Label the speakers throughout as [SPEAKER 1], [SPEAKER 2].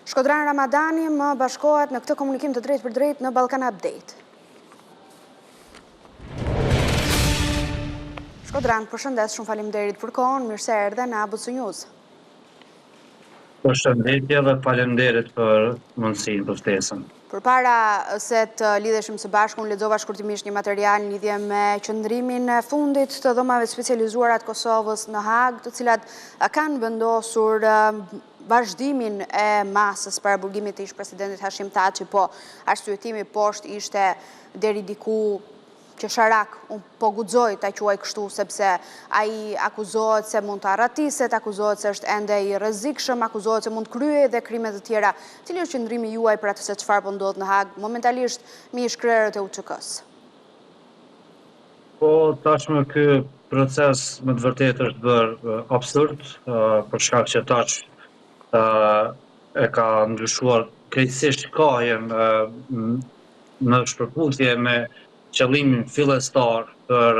[SPEAKER 1] Shkodran Ramadani më bashkohet në këtë komunikim të drejt për drejt në Ballkan Update. Shkodran, përshëndes, shumë faleminderit për kohën, mirë se erdhe në ABC News.
[SPEAKER 2] Përshëndetje dhe faleminderit për mundësinë për ftesën.
[SPEAKER 1] Përpara se të lidheshim së bashku, unë lexova shkurtimisht një material në lidhje me qëndrimin e fundit të dhomave specializuara të Kosovës në Hag, të cilat kanë vendosur vazhdimin e masës para burgimit të ish-presidentit Hashim Thaçi, po arsyetimi poshtë ishte deri diku qesharak, unë po guxoj ta quaj kështu sepse ai akuzohet se mund të arratiset, akuzohet se është ende i rrezikshëm, akuzohet se mund të kryejë edhe krime të tjera. Cili është qëndrimi juaj për atë se çfarë po ndodh në Hag momentalisht me ish-krerët e UÇK-s?
[SPEAKER 2] Po tashmë ky proces me të vërtetë është bërë absurd, për shkak që tash e ka ndryshuar krejtësisht kahjen në shpërputhje me qëllimin fillestar për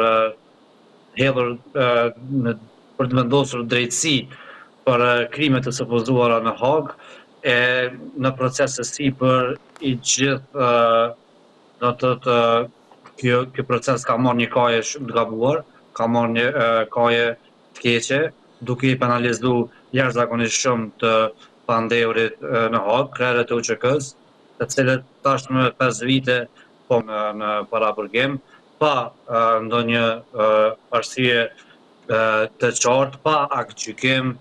[SPEAKER 2] hedhur për të vendosur drejtësi për krimet të supozuara në Hag, e në proces të sipër i gjithë do të thotë ky proces ka marrë një kahje shumë të gabuar, ka marrë një kahje të keqe, duke i penalizuar jashtëzakonisht shumë të pandehurit në Hag, krerët e UÇK-s, të cilët tashmë 5 vite po në paraburgim, pa ndonjë arsye të qartë, pa aktgjykim,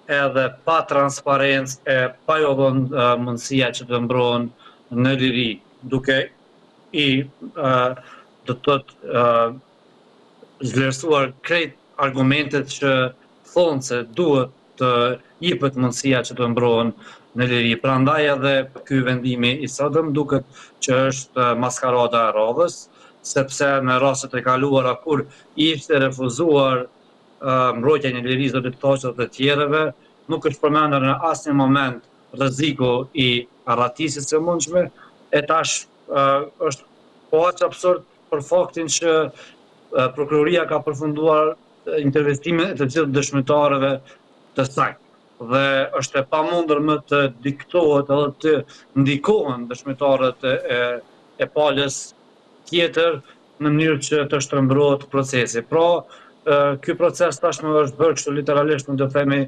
[SPEAKER 2] edhe pa transparencë, pa ju dhënë mundësia që të mbrohen në liri, duke i do të thotë zglerësuar krejt argumentet që thonë se duhet të jepet mundësia që të mbrohen në liri. Prandaj edhe ky vendimi i sotëm duket që është maskarada e radhës, sepse në rastet e kaluara kur ishte refuzuar mbrojtja në liri zotit Thaçit dhe të tjerëve, nuk është përmendur në asnjë moment rreziku i arratisjes së mundshme, e tash është po aq absurd për faktin që prokuroria ka përfunduar intervistimin e të gjithë dëshmitarëve të saj. Dhe është e pamundur më të diktohet edhe të ndikohen dëshmitarët e palës tjetër në mënyrë që të shtrembrohet procesi. Pra, ky proces tashmë është bërë kështu literalisht, mund të themi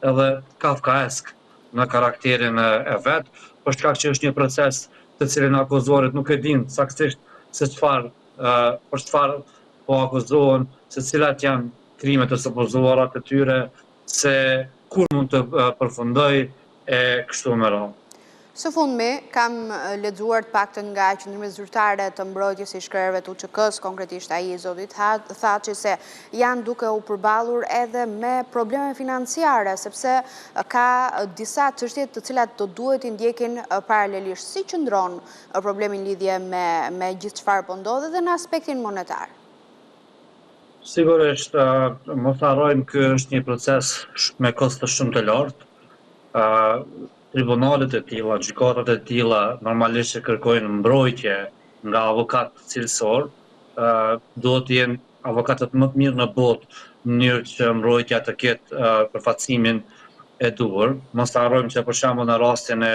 [SPEAKER 2] edhe kafkaesk në karakterin e vet, për shkak që është një proces të cilin akuzuarit nuk e dinë saktësisht se për çfarë po akuzohen, se cilat janë krimet e supozuara të tyre, se kur mund të përfundoj e kështu me radhë.
[SPEAKER 1] Së fundmi, kam lexuar të paktën nga qendrimi zyrtare të mbrojtjes së ish-krerëve të UÇK-s, konkretisht ai i zotit Thaçi, se janë duke u përballur edhe me probleme financiare, sepse ka disa çështje të cilat do duhet i ndjekin paralelisht. Si qëndron problemi në lidhje me gjithë çfarë po ndodh edhe në aspektin monetar?
[SPEAKER 2] Sigurisht, mos harrojmë ky është një proces me kosto shumë të lartë. Tribunalet e tilla, gjykatat e tilla normalisht që kërkojnë mbrojtje nga avokat cilësor, duhet të jenë avokatët më të mirë në botë në mënyrë që mbrojtja të ketë përfaqësimin e duhur. Mos harrojmë që për shembull në rastin e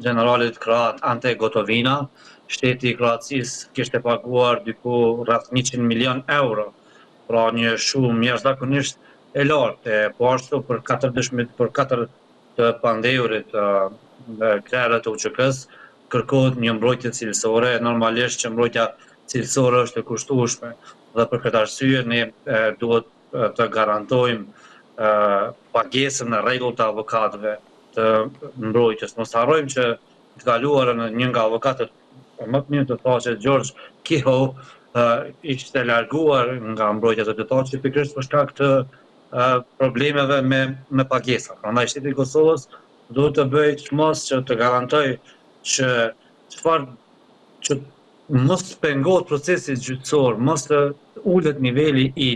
[SPEAKER 2] generalit kroat Ante Gotovina, shteti i Kroacisë kishte paguar diku rreth 100 milion euro. Pra një shumë jashtëzakonisht e lartë, po ashtu për 4 të pandehurit krerët të UÇK-s kërkohet një mbrojtje cilësore, normalisht që mbrojtja cilësore është e kushtueshme dhe për këtë arsye ne duhet të garantojmë pagesën në rregull të avokatëve të mbrojtjes. Mos harrojmë që të kaluarën një nga avokatët më të mirë të Thaçit, George Kiho, ishte larguar nga mbrojtja të Thaçit pikërisht për shkak të problemeve me pagesa. Prandaj shteti i Kosovës duhet të bëjë çmos që të garantoj që që mos pengohet procesi gjyqësor, mos të ulet niveli i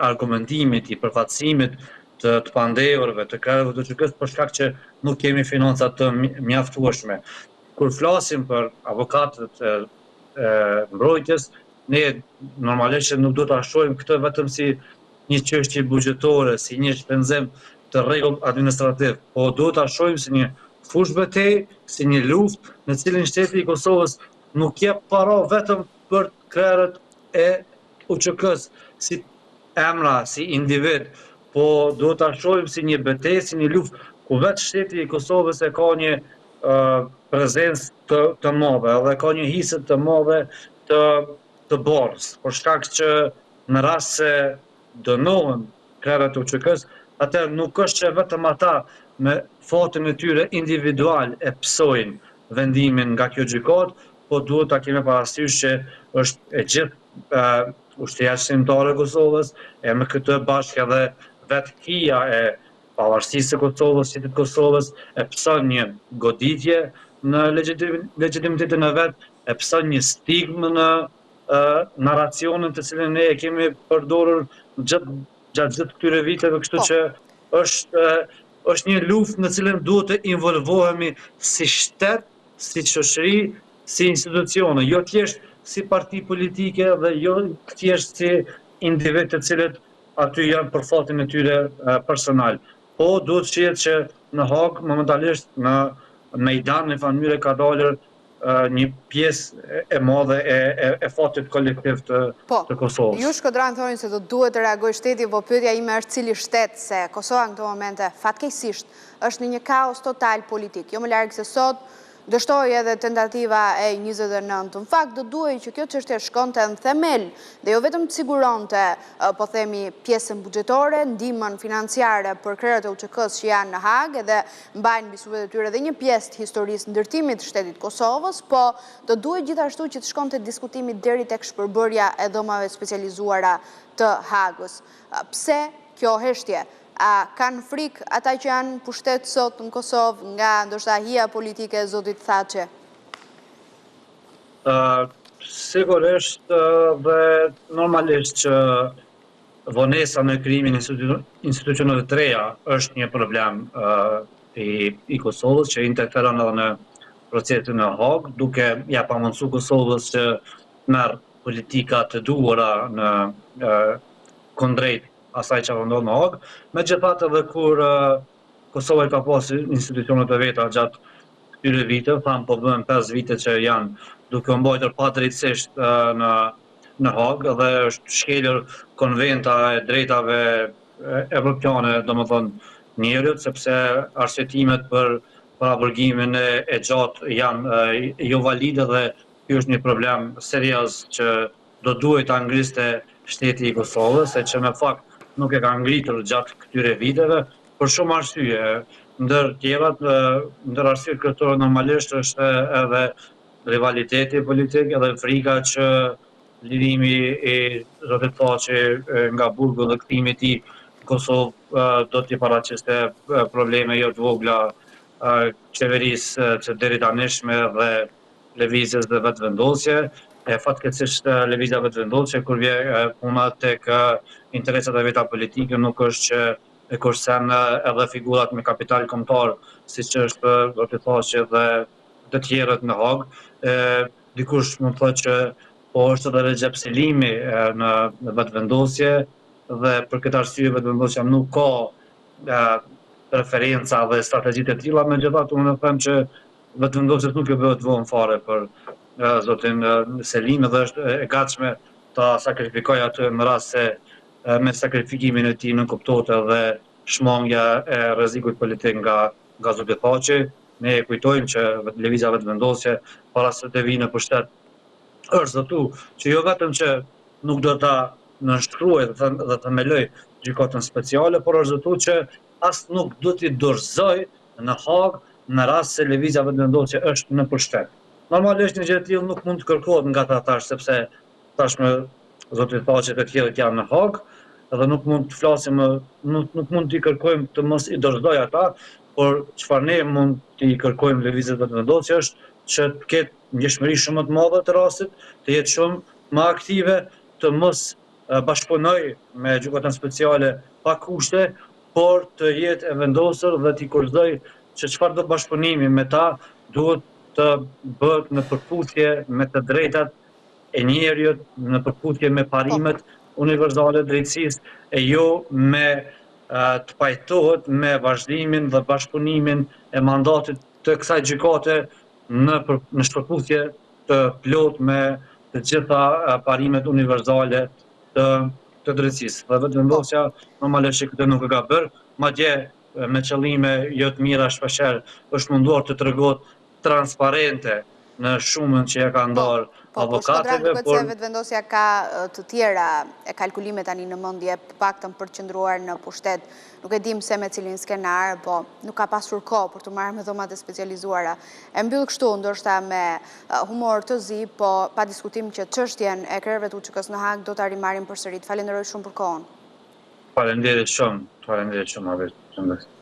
[SPEAKER 2] argumentimit, i përfaqësimit të pandehurve, të krerëve të UÇK-s për shkak që nuk kemi financa të mjaftueshme. Kur flasim për avokatët mbrojtjes, ne normalisht nuk do ta shohim këtë vetëm si një çështje buxhetore, si një shpenzim të rregullt administrativ, po duhet ta shohim si një fush betejë, si një luftë në cilin shteti i Kosovës nuk jep para vetëm për krerët e UÇK-s si emra, si individ, po duhet ta shohim si një betejë, si një luftë ku vetë shteti i Kosovës e ka një prezencë të madhe, dhe ka një hisë të madhe të borës, për shkak që në rast se dënohen krerët e UÇK-s, atëherë nuk është që vetëm ata me fatin e tyre individual e psojnë vendimin nga kjo gjykatë, po duhet ta kemi parasysh që është e gjithë ushtria shqiptare e Kosovës, e me këtë bashkë edhe vetë hija e pavarësisë së Kosovës, shtetit Kosovës, e pëson një goditje në legitimitetin e vetë, e pëson një stigmë në narracionin të cilin ne e kemi përdorur gjatë gjithë këtyre viteve, kështu që është një luftë në cilën duhet të involvohemi si shtet, si shoqëri, si institucione, jo thjesht si parti politike dhe jo thjesht si individ të cilët aty janë për fatin e tyre personal. Po duhet shihet që në Hag momentalisht në Mejdan në mënyrë ka dalur një pjesë e madhe e fatit kolektiv të Kosovës.
[SPEAKER 1] Ju Shkodran thonin se do duhet të reagoj shteti, po pyetja ime është cili shtet, se Kosova në këto momente fatkeqësisht është në një kaos total politik. Jo më larg se sot dështoi edhe tentativa e 29. Në fakt do duhej që kjo çështje shkonte në themel dhe jo vetëm të siguronte, po themi, pjesën buxhetore, ndihmën financiare për krerët e UÇK-s që janë në Hag, edhe mbajnë mbi supet e tyre dhe një pjesë të historisë ndërtimit të shtetit Kosovës, po do duhej gjithashtu që të shkonte diskutimi deri tek shpërbërja e dhomave specializuara të Hagës. Pse kjo heshtje? A kanë frikë ata që janë pushtet sot në Kosovë nga ndoshta hija politike e zotit Thaçi?
[SPEAKER 2] Sigurisht dhe normalisht që vonesa në krijimin e institucioneve të reja është një problem i Kosovës që interferon edhe në procesin e Hag, duke ja pamundsuar Kosovës që merr politika të duhura në kundrejt asaj që ndodh në Hag, megjithatë edhe kur Kosova ka pasur institucionet e veta gjatë këtyre viteve, po bën 5 vite që janë duke u mbajtur padrejtësisht në Hag dhe është shkelur konventa e drejtave evropiane, domethënë njerëzit, sepse arsyetimet për aborgimin e gjatë janë jo valide dhe ky është një problem serioz që do duhet ta ngriste shteti i Kosovës, se që me fakt nuk e ka ngritur gjatë këtyre viteve, për shumë arsye. Ndër arsyet kryesore normalisht është edhe rivaliteti politik, edhe frika që lidhimi i zotit Thaçi nga burgu dhe kthimi i tij në Kosovë do t'i paraqiste probleme jo të vogla qeverisë që deri tanishme dhe lëvizjes dhe vetëvendosje. Fatkeqësisht lëvizja vetëvendosje kur vjen puna tek interesat e veta politike nuk është që e kursen edhe figurat me kapital kombëtar, siç është zoti Thaçi dhe të tjerët në Hag. Dikush mund të thotë që po është edhe Recep Selimi në vetëvendosje dhe për këtë arsye vetëvendosja nuk ka preferenca dhe strategjitë të tilla, megjithatë unë them që vetëvendosja nuk e bëhet vonë fare për zotin Selimi dhe është e gatshme ta sakrifikojë atë në rast se me sakrifikimin e tij nuk kuptohet edhe shmangja e rrezikut politik nga zoti Thaçi. Ne e kujtojmë që lëvizja vetëvendosje para se të vinë në pushtet është zotu që jo vetëm që nuk do ta nënshkruaj dhe themeloj gjykatën speciale, por është zotu që as nuk do t'i dorëzoj në Hag në rast se lëvizja vetëvendosje është në pushtet. Normalisht një gjë e tillë nuk mund të kërkohet nga ata tash, sepse tashmë zoti Thaçi të tjerët janë në Hag, edhe nuk mund të flasim, nuk mund t'i kërkojmë të mos i dorëzoj ata, por çfarë ne mund t'i kërkojmë lëvizjes vetëvendosje është që të ketë ndjeshmëri shumë më të madhe të rastit, të jetë shumë më aktive, të mos bashkëpunoj me gjykatën speciale pa kushte, por të jetë e vendosur dhe t'i kurrëzoj që çfarëdo bashkëpunimi me ta duhet të bëhet në përputhje me të drejtat e njerëzit, në përputhje me parimet universale të drejtësisë, e jo me të pajtohet me vazhdimin dhe bashkëpunimin e mandatit të kësaj gjykate në shpërputhje të plot me të gjitha parimet universale të drejtësisë. Dhe vetëvendosja normalisht që këtë nuk e ka bërë, madje me qëllime jo të mira shpeshherë është munduar të tregohet transparente në shumën që ja ka ndarë
[SPEAKER 1] Por Shkodran
[SPEAKER 2] avokatëve,
[SPEAKER 1] duket se vetëvendosja ka të tjera e kalkulime tani në mendje, paktën për të qëndruar në pushtet. Nuk e dim se me cilin skenar, po nuk ka pasur kohë për të marrë me dhomat e specializuara. E mbyll kështu, ndoshta me humor të zi, po pa diskutim që çështjen e krerëve të UÇK-s në Hag do ta rimarrim përsëri. Falenderoj shumë për kohën.
[SPEAKER 2] Faleminderit shumë, Arbet.